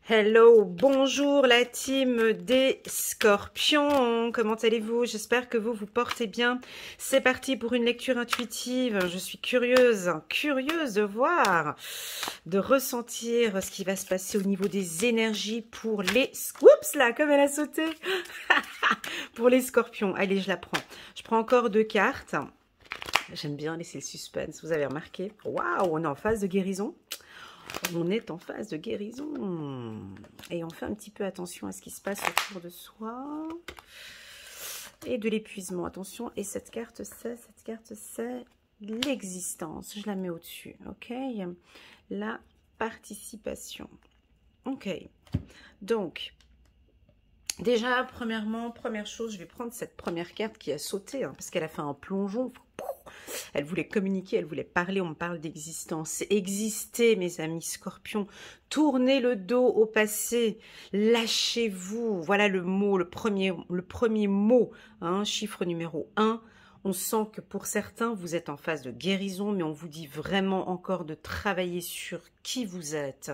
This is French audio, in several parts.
Hello, bonjour la team des Scorpions, comment allez-vous? J'espère que vous vous portez bien. C'est parti pour une lecture intuitive. Je suis curieuse de voir, de ressentir ce qui va se passer au niveau des énergies pour les... Oups là, comme elle a sauté. Pour les Scorpions. Allez, je la prends. Je prends encore 2 cartes. J'aime bien laisser le suspense, vous avez remarqué. Waouh, on est en phase de guérison. On est en phase de guérison. Et on fait un petit peu attention à ce qui se passe autour de soi. Et de l'épuisement. Attention. Et cette carte, c'est l'existence. Je la mets au-dessus. Ok. La participation. Ok. Donc, déjà, première chose, je vais prendre cette première carte qui a sauté. Parce qu'elle a fait un plongeon. Elle voulait communiquer, elle voulait parler, on me parle d'existence. Existez, mes amis Scorpions. Tournez le dos au passé. Lâchez-vous. Voilà le mot, le premier mot. Chiffre numéro 1. On sent que pour certains, vous êtes en phase de guérison, mais on vous dit vraiment encore de travailler sur qui vous êtes,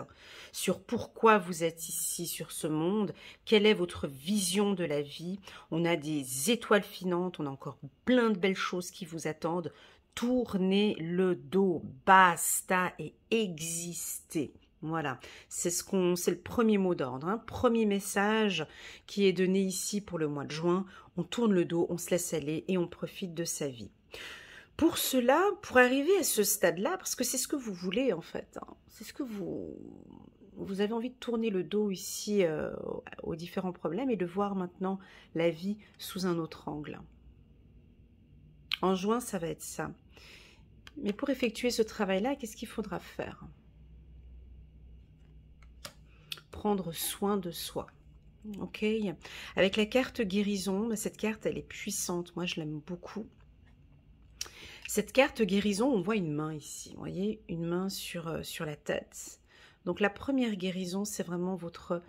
sur pourquoi vous êtes ici sur ce monde, quelle est votre vision de la vie. On a des étoiles filantes, on a encore plein de belles choses qui vous attendent. Tournez le dos, basta et existez. Voilà, c'est le premier mot d'ordre, premier message qui est donné ici pour le mois de juin. On tourne le dos, on se laisse aller et on profite de sa vie. Pour cela, pour arriver à ce stade-là, parce que c'est ce que vous voulez en fait, c'est ce que vous avez envie de tourner le dos ici aux différents problèmes et de voir maintenant la vie sous un autre angle. En juin, ça va être ça. Mais pour effectuer ce travail-là, qu'est-ce qu'il faudra faire? Prendre soin de soi. Ok. Avec la carte guérison, cette carte, elle est puissante. Moi, je l'aime beaucoup. Cette carte guérison, on voit une main ici. Vous voyez, une main sur la tête. Donc, la première guérison, c'est vraiment votre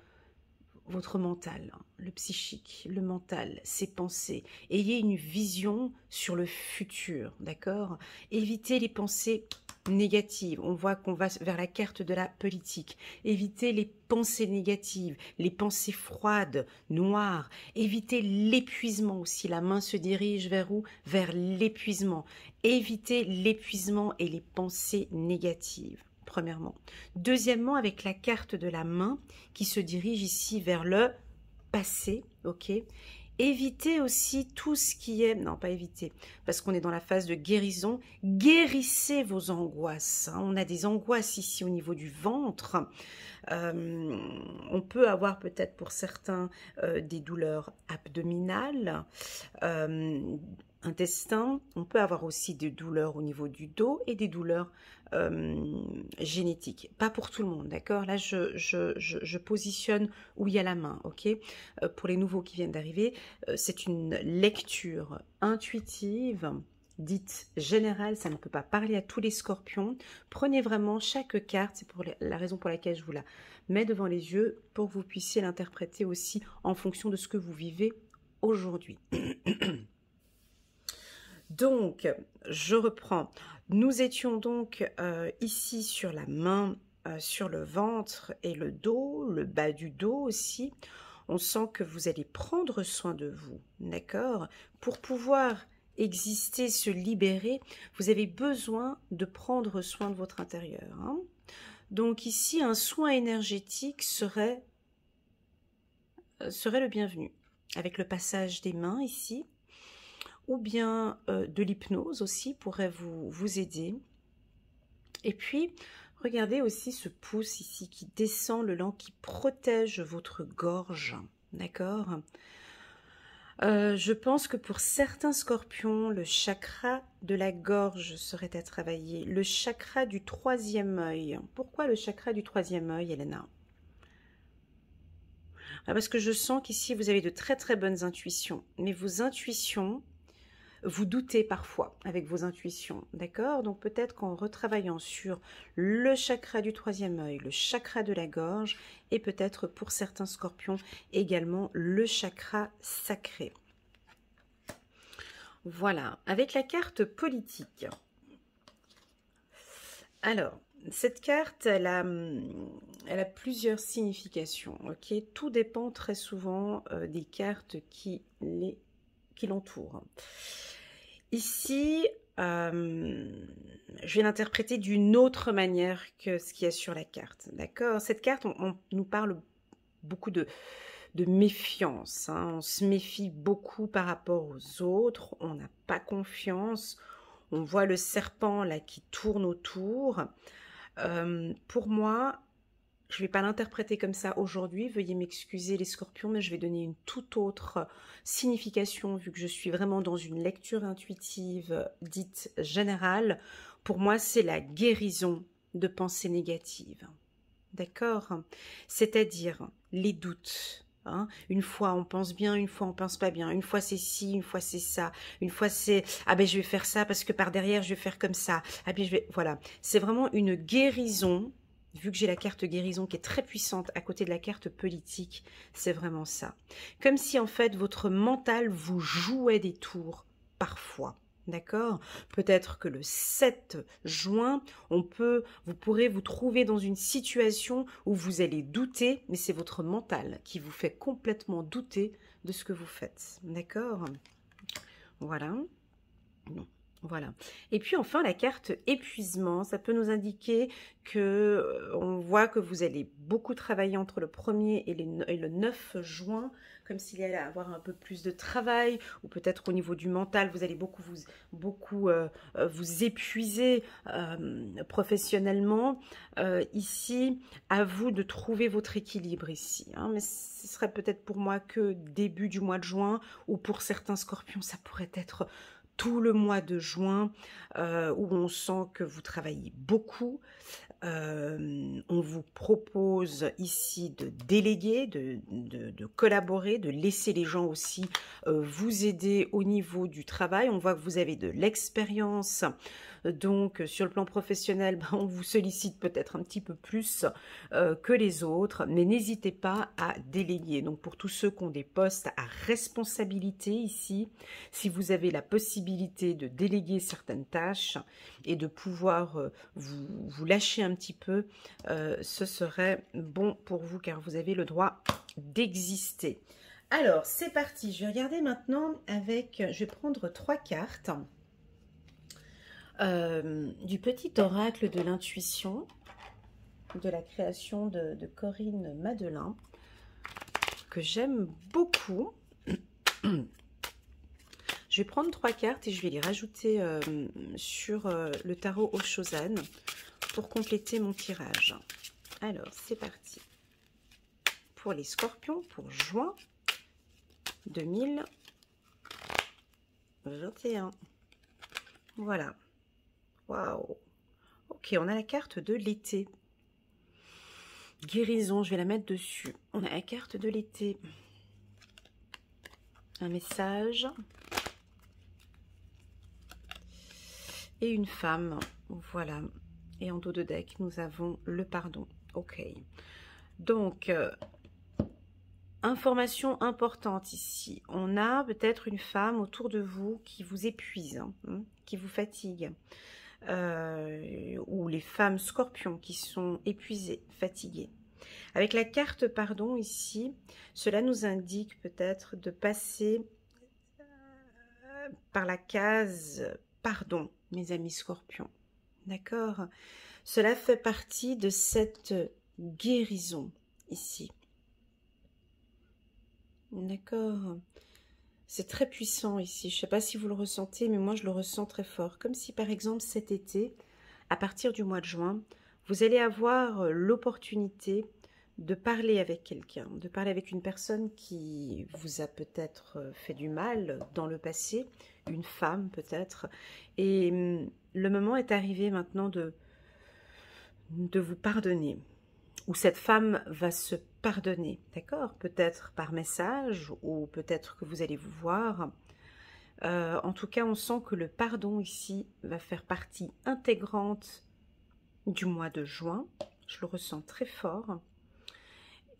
mental, le psychique, le mental, ses pensées. Ayez une vision sur le futur, d'accord? Évitez les pensées négatives. On voit qu'on va vers la carte de la politique. Évitez les pensées négatives, les pensées froides, noires. Évitez l'épuisement aussi. La main se dirige vers où? Vers l'épuisement. Évitez l'épuisement et les pensées négatives. Premièrement. Deuxièmement, avec la carte de la main qui se dirige ici vers le passé, ok. Évitez aussi tout ce qui est... Non, pas éviter, parce qu'on est dans la phase de guérison. Guérissez vos angoisses. On a des angoisses ici au niveau du ventre. On peut avoir peut-être pour certains des douleurs abdominales, intestin. On peut avoir aussi des douleurs au niveau du dos et des douleurs génétiques. Pas pour tout le monde, d'accord? Là, je positionne où il y a la main, ok? Pour les nouveaux qui viennent d'arriver, c'est une lecture intuitive, dite générale, ça ne peut pas parler à tous les Scorpions. Prenez vraiment chaque carte, c'est pour la raison pour laquelle je vous la mets devant les yeux, pour que vous puissiez l'interpréter aussi en fonction de ce que vous vivez aujourd'hui. Donc, je reprends. Nous étions donc ici sur la main, sur le ventre et le dos, le bas du dos aussi. On sent que vous allez prendre soin de vous, d'accord? Pour pouvoir exister, se libérer, vous avez besoin de prendre soin de votre intérieur. Donc ici, un soin énergétique serait le bienvenu. Avec le passage des mains ici, ou bien de l'hypnose aussi pourrait vous aider. Et puis, regardez aussi ce pouce ici qui descend le long, qui protège votre gorge, d'accord? Je pense que pour certains Scorpions, le chakra de la gorge serait à travailler, le chakra du 3e œil. Pourquoi le chakra du 3e œil, Elena? Parce que je sens qu'ici, vous avez de très très bonnes intuitions, mais vos intuitions... Vous doutez parfois avec vos intuitions, d'accord? Donc peut-être qu'en retravaillant sur le chakra du 3e œil, le chakra de la gorge, et peut-être pour certains Scorpions également le chakra sacré. Voilà, avec la carte politique. Alors, cette carte, elle a plusieurs significations, ok? Tout dépend très souvent des cartes qui l'entourent. Ici, je vais l'interpréter d'une autre manière que ce qu'il y a sur la carte, d'accord? Cette carte, on nous parle beaucoup de méfiance, hein. On se méfie beaucoup par rapport aux autres, on n'a pas confiance, on voit le serpent là qui tourne autour. Pour moi, je ne vais pas l'interpréter comme ça aujourd'hui, veuillez m'excuser les scorpions, mais je vais donner une toute autre signification vu que je suis vraiment dans une lecture intuitive dite générale. Pour moi, c'est la guérison de pensées négatives. D'accord? C'est-à-dire les doutes. Hein? Une fois on pense bien, une fois on pense pas bien. Une fois c'est ci, une fois c'est ça. Une fois c'est ah ben je vais faire ça parce que par derrière je vais faire comme ça. Ah ben je vais voilà. C'est vraiment une guérison. Vu que j'ai la carte guérison qui est très puissante à côté de la carte politique, c'est vraiment ça. Comme si en fait votre mental vous jouait des tours parfois. D'accord? Peut-être que le 7 juin, vous pourrez vous trouver dans une situation où vous allez douter, mais c'est votre mental qui vous fait complètement douter de ce que vous faites. D'accord? Voilà. Non. Voilà. Et puis enfin, la carte épuisement, ça peut nous indiquer que on voit que vous allez beaucoup travailler entre le 1er et le 9 juin, comme s'il y allait avoir un peu plus de travail, ou peut-être au niveau du mental, vous allez beaucoup vous épuiser professionnellement. Ici, à vous de trouver votre équilibre ici. Hein. Mais ce serait peut-être pour moi que début du mois de juin, ou pour certains scorpions, ça pourrait être tout le mois de juin, où on sent que vous travaillez beaucoup. On vous propose ici de déléguer, de collaborer, de laisser les gens aussi vous aider au niveau du travail. On voit que vous avez de l'expérience, donc sur le plan professionnel, on vous sollicite peut-être un petit peu plus que les autres, mais n'hésitez pas à déléguer. Donc pour tous ceux qui ont des postes à responsabilité ici, si vous avez la possibilité de déléguer certaines tâches et de pouvoir vous lâcher un petit peu, ce serait bon pour vous car vous avez le droit d'exister. Alors, c'est parti. Je vais regarder maintenant je vais prendre 3 cartes du petit oracle de l'intuition de la création de Corinne Madelin que j'aime beaucoup. Je vais prendre 3 cartes et je vais les rajouter sur le tarot Oshosan pour compléter mon tirage. Alors, c'est parti. Pour les scorpions, pour juin 2021. Voilà. Waouh. Ok, on a la carte de l'été. Guérison, je vais la mettre dessus. On a la carte de l'été. Un message. Et une femme. Voilà. Et en dos de deck, nous avons le pardon. Ok. Donc, information importante ici. On a peut-être une femme autour de vous qui vous épuise, hein, qui vous fatigue. Ou les femmes scorpions qui sont épuisées, fatiguées. Avec la carte pardon ici, cela nous indique peut-être de passer par la case pardon, mes amis scorpions. D'accord? Cela fait partie de cette guérison ici. D'accord? C'est très puissant ici. Je ne sais pas si vous le ressentez, mais moi je le ressens très fort. Comme si par exemple cet été, à partir du mois de juin, vous allez avoir l'opportunité de parler avec quelqu'un, de parler avec une personne qui vous a peut-être fait du mal dans le passé, une femme peut-être. Et le moment est arrivé maintenant de vous pardonner. Ou cette femme va se pardonner, d'accord? Peut-être par message ou peut-être que vous allez vous voir. En tout cas, on sent que le pardon ici va faire partie intégrante du mois de juin. Je le ressens très fort.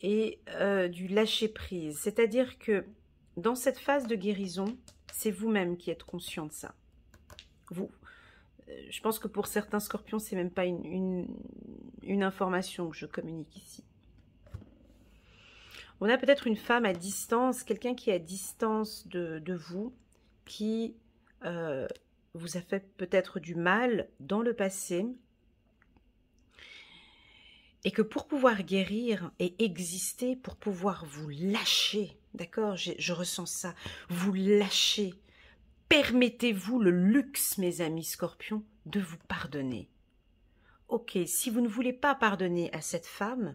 Et du lâcher-prise. C'est-à-dire que dans cette phase de guérison, c'est vous-même qui êtes conscient de ça. je pense que pour certains scorpions, c'est même pas une information que je communique ici. On a peut-être une femme à distance, quelqu'un qui est à distance de vous, qui vous a fait peut-être du mal dans le passé, et que pour pouvoir guérir et exister, pour pouvoir vous lâcher, d'accord, je ressens ça, vous lâcher, permettez-vous le luxe, mes amis scorpions, de vous pardonner. Ok, si vous ne voulez pas pardonner à cette femme,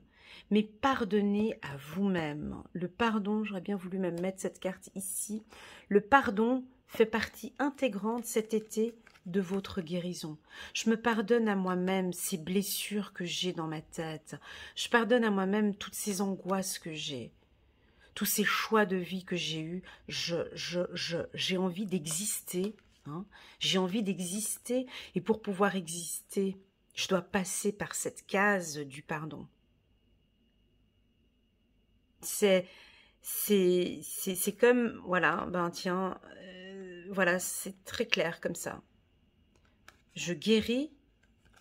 mais pardonnez à vous-même. Le pardon, j'aurais bien voulu même mettre cette carte ici, le pardon fait partie intégrante cet été de votre guérison. Je me pardonne à moi-même ces blessures que j'ai dans ma tête. Je pardonne à moi-même toutes ces angoisses que j'ai. Tous ces choix de vie que j'ai eus. J'ai envie d'exister. Hein. J'ai envie d'exister. Et pour pouvoir exister, je dois passer par cette case du pardon. C'est comme, voilà, ben tiens, voilà, c'est très clair comme ça. Je guéris,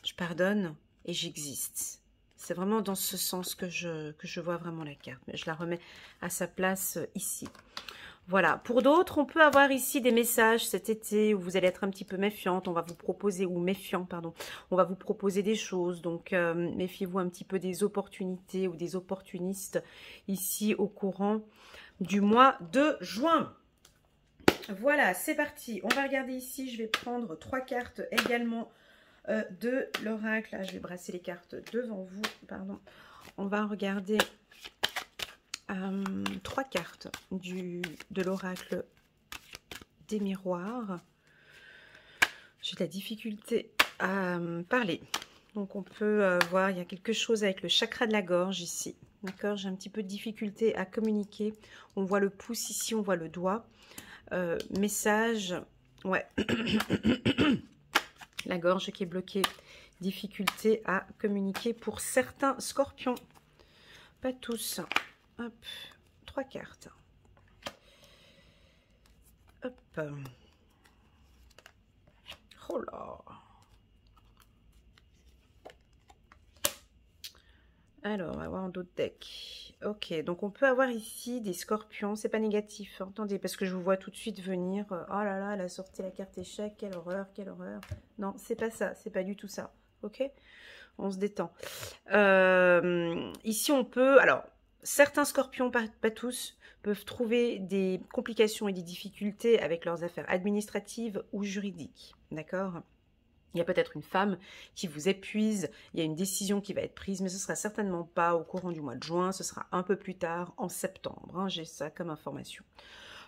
je pardonne et j'existe. C'est vraiment dans ce sens que je vois vraiment la carte. Mais je la remets à sa place ici. Voilà. Pour d'autres, on peut avoir ici des messages cet été où vous allez être un petit peu méfiante. On va vous proposer, ou méfiant, pardon. On va vous proposer des choses. Donc, méfiez-vous un petit peu des opportunités ou des opportunistes ici au courant du mois de juin. Voilà, c'est parti. On va regarder ici. Je vais prendre 3 cartes également de l'oracle. Là, je vais brasser les cartes devant vous. Pardon. On va regarder 3 cartes de l'oracle des miroirs. J'ai de la difficulté à parler. Donc, on peut voir, il y a quelque chose avec le chakra de la gorge ici. D'accord, j'ai un petit peu de difficulté à communiquer. On voit le pouce ici, on voit le doigt. Message, ouais. La gorge qui est bloquée. Difficulté à communiquer pour certains scorpions. Pas tous. Hop, 3 cartes. Hop. Oh là. Alors, on va voir d'autres decks. Ok, donc on peut avoir ici des scorpions. C'est pas négatif, entendez, parce que je vous vois tout de suite venir. Oh là là, elle a sorti la carte échec. Quelle horreur, quelle horreur. Non, c'est pas ça, c'est pas du tout ça. Ok, on se détend. Ici, on peut... Alors, certains scorpions, pas tous, peuvent trouver des complications et des difficultés avec leurs affaires administratives ou juridiques. D'accord ? Il y a peut-être une femme qui vous épuise, il y a une décision qui va être prise, mais ce ne sera certainement pas au courant du mois de juin, ce sera un peu plus tard, en septembre. Hein, j'ai ça comme information.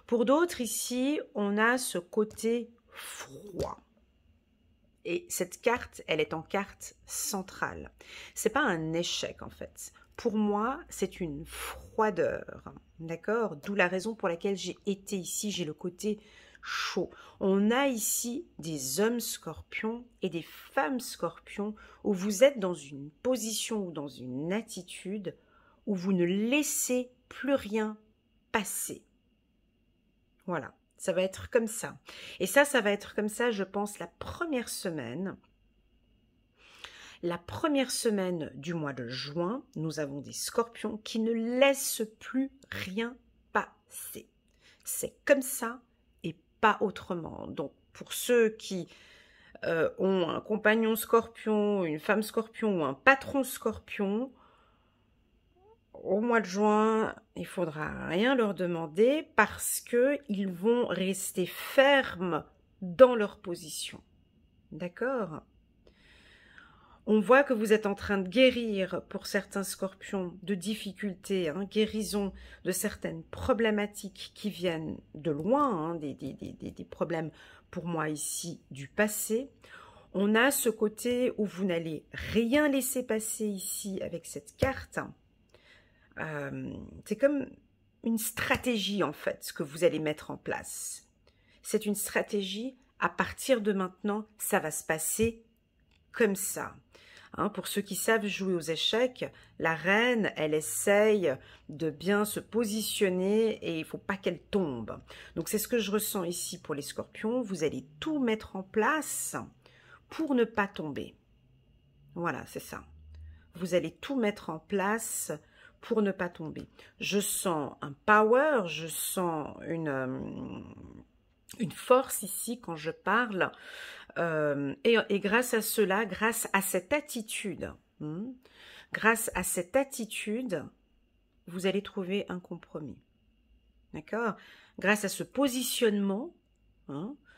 Pour d'autres, ici, on a ce côté froid. Et cette carte, elle est en carte centrale. C'est pas un échec, en fait. Pour moi, c'est une froideur. D'accord ? D'où la raison pour laquelle j'ai été ici, j'ai le côté chaud. On a ici des hommes scorpions et des femmes scorpions où vous êtes dans une position ou dans une attitude où vous ne laissez plus rien passer. Voilà, ça va être comme ça. Et ça va être comme ça, je pense, la première semaine. La première semaine du mois de juin, nous avons des scorpions qui ne laissent plus rien passer. C'est comme ça. Pas autrement. Donc, pour ceux qui ont un compagnon scorpion, une femme scorpion ou un patron scorpion, au mois de juin, il ne faudra rien leur demander parce qu'ils vont rester fermes dans leur position. D'accord ? On voit que vous êtes en train de guérir pour certains scorpions de difficultés, hein, guérison de certaines problématiques qui viennent de loin, hein, des problèmes pour moi ici du passé. On a ce côté où vous n'allez rien laisser passer ici avec cette carte. C'est comme une stratégie en fait, ce que vous allez mettre en place. C'est une stratégie, à partir de maintenant, ça va se passer comme ça. Hein, pour ceux qui savent jouer aux échecs, la reine, elle essaye de bien se positionner et il ne faut pas qu'elle tombe. Donc c'est ce que je ressens ici pour les scorpions. Vous allez tout mettre en place pour ne pas tomber. Voilà, c'est ça. Vous allez tout mettre en place pour ne pas tomber. Je sens un power, je sens une force ici quand je parle. Et grâce à cela, grâce à cette attitude, grâce à cette attitude, vous allez trouver un compromis. D'accord? Grâce à ce positionnement,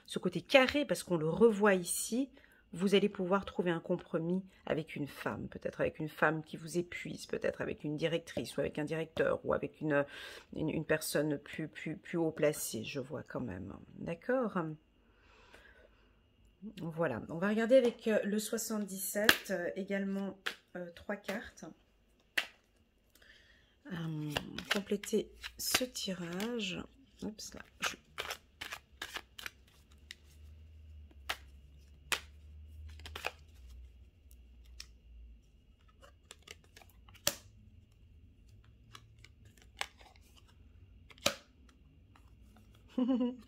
ce côté carré, parce qu'on le revoit ici, vous allez pouvoir trouver un compromis avec une femme, peut-être avec une femme qui vous épuise, peut-être avec une directrice ou avec un directeur ou avec une personne plus haut placée, je vois quand même. D'accord? Voilà, on va regarder avec le 77, également 3 cartes. Compléter ce tirage. Oups, là.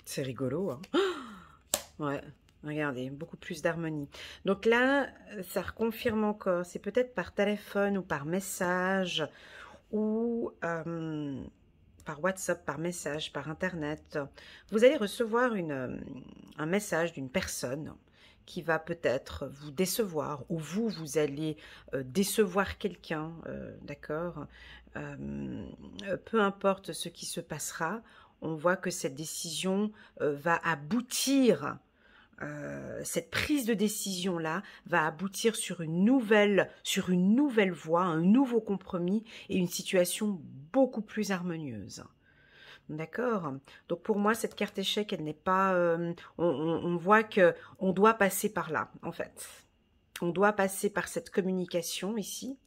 C'est rigolo, hein. Ouais, regardez, beaucoup plus d'harmonie. Donc là, ça reconfirme encore. C'est peut-être par téléphone ou par message ou par WhatsApp, par message, par Internet. Vous allez recevoir un message d'une personne qui va peut-être vous décevoir ou vous allez décevoir quelqu'un, d'accord? Peu importe ce qui se passera, on voit que cette décision va aboutir, cette prise de décision-là va aboutir sur une nouvelle voie, un nouveau compromis et une situation beaucoup plus harmonieuse. D'accord? Donc pour moi, cette carte échec, elle n'est pas... on voit qu'on doit passer par là, en fait. On doit passer par cette communication ici,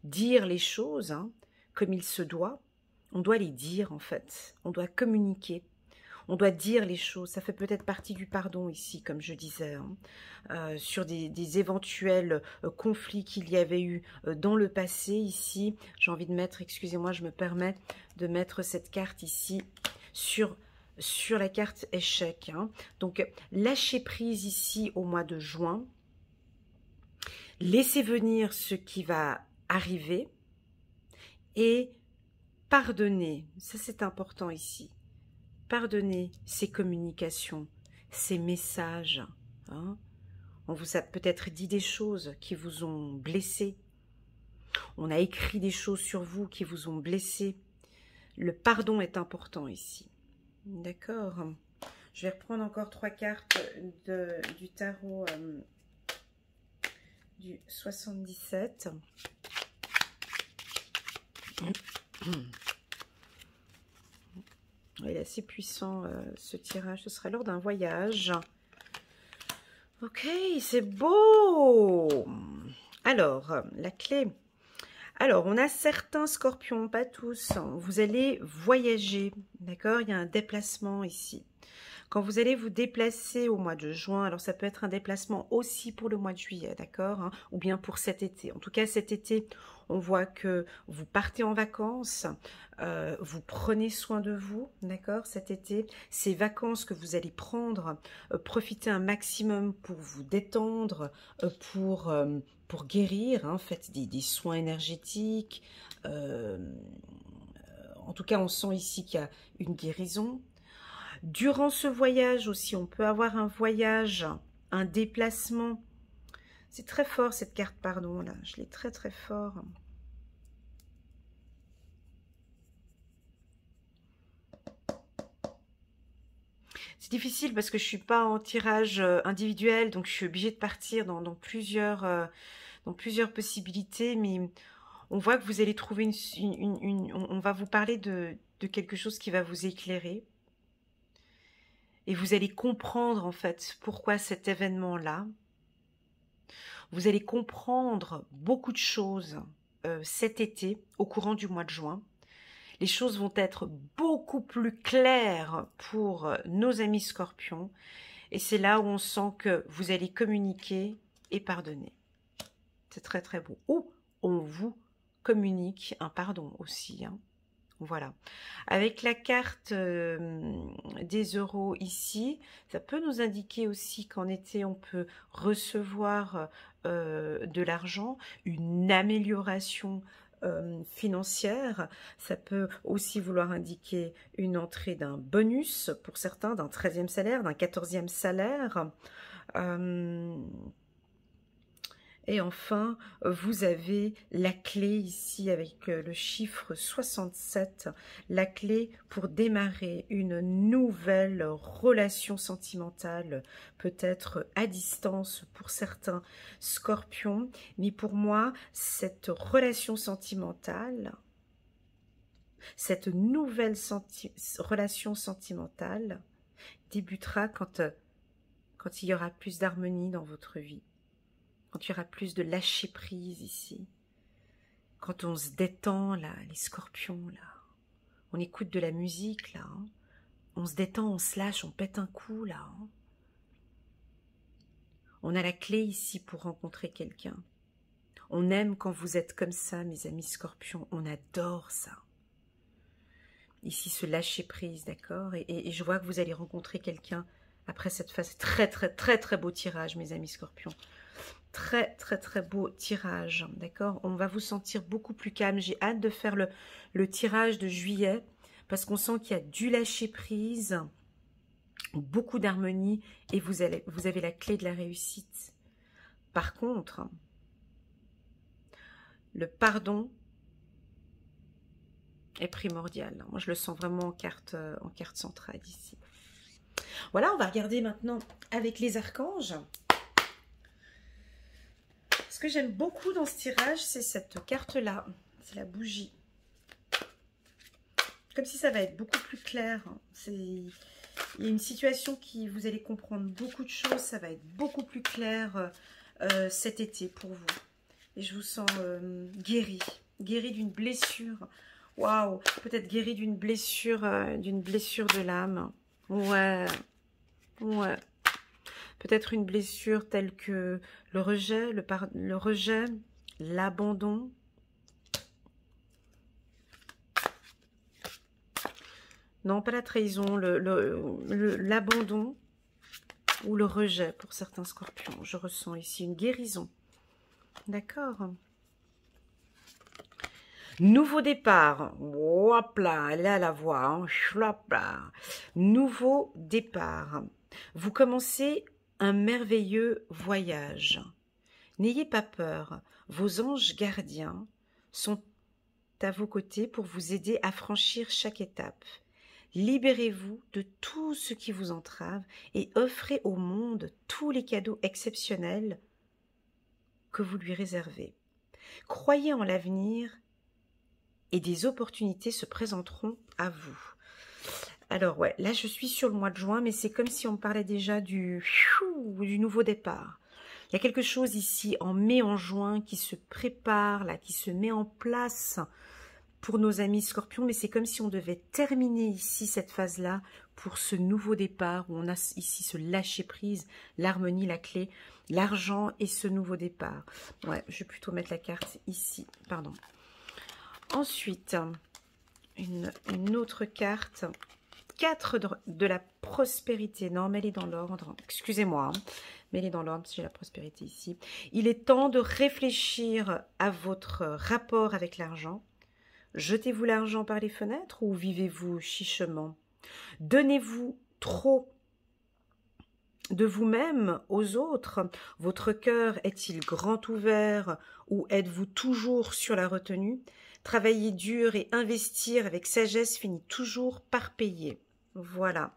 dire les choses comme il se doit. On doit les dire, en fait. On doit communiquer. On doit dire les choses. Ça fait peut-être partie du pardon ici, comme je disais, sur des éventuels conflits qu'il y avait eu dans le passé ici. J'ai envie de mettre, excusez-moi, je me permets de mettre cette carte ici sur la carte échec. Donc, lâchez prise ici au mois de juin. Laissez venir ce qui va arriver et pardonnez. Ça, c'est important ici. Pardonnez ces communications, ces messages. On vous a peut-être dit des choses qui vous ont blessé. On a écrit des choses sur vous qui vous ont blessé. Le pardon est important ici. D'accord. Je vais reprendre encore 3 cartes du tarot du 77. Il est assez puissant ce tirage. Ce sera lors d'un voyage. Ok, c'est beau. Alors, la clé. Alors, on a certains scorpions, pas tous. Vous allez voyager, d'accord? Il y a un déplacement ici. Quand vous allez vous déplacer au mois de juin, alors ça peut être un déplacement aussi pour le mois de juillet, d'accord? Ou bien pour cet été. En tout cas, cet été, on voit que vous partez en vacances, vous prenez soin de vous, d'accord? Cet été, ces vacances que vous allez prendre, profitez un maximum pour vous détendre, pour guérir, faites des soins énergétiques. En tout cas, on sent ici qu'il y a une guérison. Durant ce voyage aussi, on peut avoir un voyage, un déplacement. C'est très fort cette carte, pardon, là. Je l'ai très très fort. C'est difficile parce que je ne suis pas en tirage individuel, donc je suis obligée de partir dans plusieurs possibilités, mais on voit que vous allez trouver on va vous parler de quelque chose qui va vous éclairer. Et vous allez comprendre en fait pourquoi cet événement-là. Vous allez comprendre beaucoup de choses cet été, au courant du mois de juin. Les choses vont être beaucoup plus claires pour nos amis scorpions. Et c'est là où on sent que vous allez communiquer et pardonner. C'est très très beau. Ou on vous communique un pardon aussi. Voilà. Avec la carte des euros ici, ça peut nous indiquer aussi qu'en été, on peut recevoir de l'argent, une amélioration financière. Ça peut aussi vouloir indiquer une entrée d'un bonus pour certains, d'un 13e salaire, d'un 14e salaire. Et enfin, vous avez la clé ici avec le chiffre 67, la clé pour démarrer une nouvelle relation sentimentale, peut-être à distance pour certains scorpions, mais pour moi, cette relation sentimentale, cette nouvelle relation sentimentale débutera quand il y aura plus d'harmonie dans votre vie. Quand il y aura plus de lâcher prise ici, quand on se détend là, les scorpions là, on écoute de la musique là, hein. On se détend, on se lâche, on pète un coup là. Hein. On a la clé ici pour rencontrer quelqu'un. On aime quand vous êtes comme ça, mes amis scorpions, on adore ça. Ici, ce lâcher prise, d'accord, et je vois que vous allez rencontrer quelqu'un après cette phase. Très, très, très, très beau tirage, mes amis scorpions. Très, très, très beau tirage, d'accord. On va vous sentir beaucoup plus calme. J'ai hâte de faire le tirage de juillet parce qu'on sent qu'il y a du lâcher-prise, beaucoup d'harmonie et vous avez la clé de la réussite. Par contre, le pardon est primordial. Moi, je le sens vraiment en carte centrale ici. Voilà, on va regarder maintenant avec les archanges. Ce que j'aime beaucoup dans ce tirage, c'est cette carte-là. C'est la bougie. Comme si ça va être beaucoup plus clair. Il y a une situation qui vous allez comprendre beaucoup de choses. Ça va être beaucoup plus clair cet été pour vous. Et je vous sens guéri. Guéri d'une blessure. Waouh! Peut-être guéri d'une blessure de l'âme. Ouais. Ouais. Peut-être une blessure telle que le rejet, l'abandon. Non, pas la trahison, l'abandon ou le rejet pour certains scorpions. Je ressens ici une guérison. D'accord. Nouveau départ. Hop là, elle est à la voix. Hein. Hop là. Nouveau départ. Vous commencez un merveilleux voyage. N'ayez pas peur, vos anges gardiens sont à vos côtés pour vous aider à franchir chaque étape. Libérez-vous de tout ce qui vous entrave et offrez au monde tous les cadeaux exceptionnels que vous lui réservez. Croyez en l'avenir et des opportunités se présenteront à vous. Alors ouais, là je suis sur le mois de juin, mais c'est comme si on parlait déjà du nouveau départ. Il y a quelque chose ici en mai, en juin qui se prépare, là, qui se met en place pour nos amis scorpions, mais c'est comme si on devait terminer ici cette phase-là pour ce nouveau départ où on a ici ce lâcher-prise, l'harmonie, la clé, l'argent et ce nouveau départ. Ouais, je vais plutôt mettre la carte ici, pardon. Ensuite, une autre carte. 4 de la prospérité. Non, mais elle est dans l'ordre. Excusez-moi, hein, mais elle est dans l'ordre parce que j'ai la prospérité ici. Il est temps de réfléchir à votre rapport avec l'argent. Jetez-vous l'argent par les fenêtres ou vivez-vous chichement? Donnez-vous trop de vous-même aux autres? Votre cœur est-il grand ouvert ou êtes-vous toujours sur la retenue? Travailler dur et investir avec sagesse finit toujours par payer. Voilà.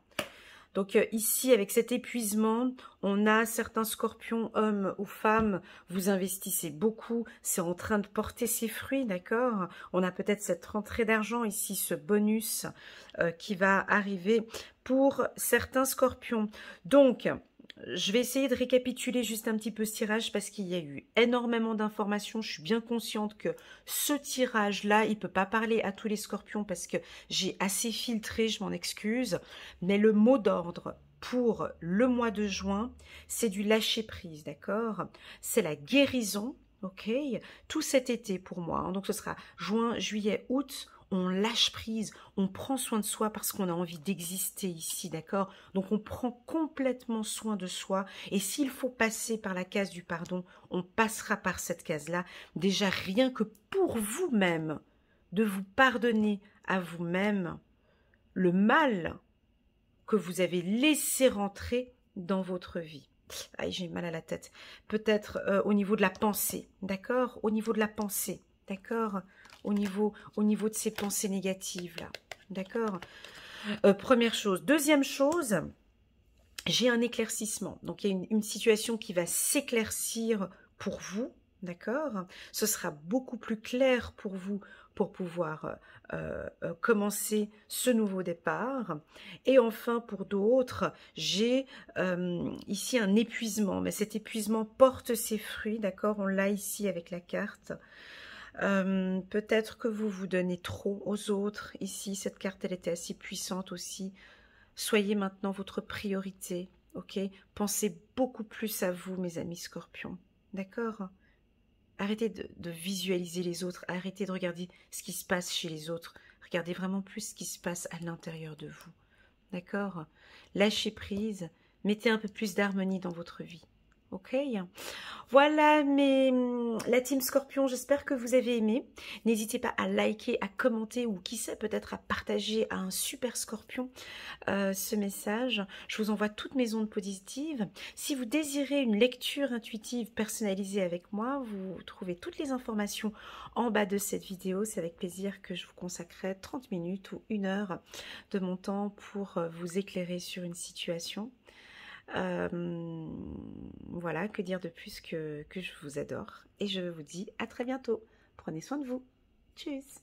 Donc ici, avec cet épuisement, on a certains scorpions, hommes ou femmes, vous investissez beaucoup, c'est en train de porter ses fruits, d'accord? On a peut-être cette rentrée d'argent ici, ce bonus qui va arriver pour certains scorpions. Donc, je vais essayer de récapituler juste un petit peu ce tirage parce qu'il y a eu énormément d'informations. Je suis bien consciente que ce tirage-là, il ne peut pas parler à tous les scorpions parce que j'ai assez filtré, je m'en excuse. Mais le mot d'ordre pour le mois de juin, c'est du lâcher-prise, d'accord? C'est la guérison, ok? Tout cet été pour moi. Hein. Donc ce sera juin, juillet, août. on lâche prise, on prend soin de soi parce qu'on a envie d'exister ici, d'accord? Donc on prend complètement soin de soi et s'il faut passer par la case du pardon, on passera par cette case-là. Déjà rien que pour vous-même, de vous pardonner à vous-même le mal que vous avez laissé rentrer dans votre vie. Aïe, j'ai mal à la tête. Peut-être au niveau de la pensée, d'accord? Au niveau de la pensée, d'accord? Au niveau de ces pensées négatives, là, d'accord? Première chose. Deuxième chose, j'ai un éclaircissement. Donc, il y a une situation qui va s'éclaircir pour vous, d'accord? Ce sera beaucoup plus clair pour vous pour pouvoir commencer ce nouveau départ. Et enfin, pour d'autres, j'ai ici un épuisement. Mais cet épuisement porte ses fruits, d'accord? On l'a ici avec la carte. Peut-être que vous vous donnez trop aux autres. Ici, cette carte, elle était assez puissante aussi. Soyez maintenant votre priorité, ok? Pensez beaucoup plus à vous, mes amis scorpions, d'accord? Arrêtez de visualiser les autres, arrêtez de regarder ce qui se passe chez les autres. Regardez vraiment plus ce qui se passe à l'intérieur de vous, d'accord? Lâchez prise, mettez un peu plus d'harmonie dans votre vie, ok? Voilà la team Scorpion, j'espère que vous avez aimé. N'hésitez pas à liker, à commenter ou qui sait peut-être à partager à un super Scorpion ce message. Je vous envoie toutes mes ondes positives. Si vous désirez une lecture intuitive personnalisée avec moi, vous trouvez toutes les informations en bas de cette vidéo. C'est avec plaisir que je vous consacrerai 30 minutes ou 1 heure de mon temps pour vous éclairer sur une situation. Voilà, que dire de plus que je vous adore. Et je vous dis à très bientôt. Prenez soin de vous. Tchuss.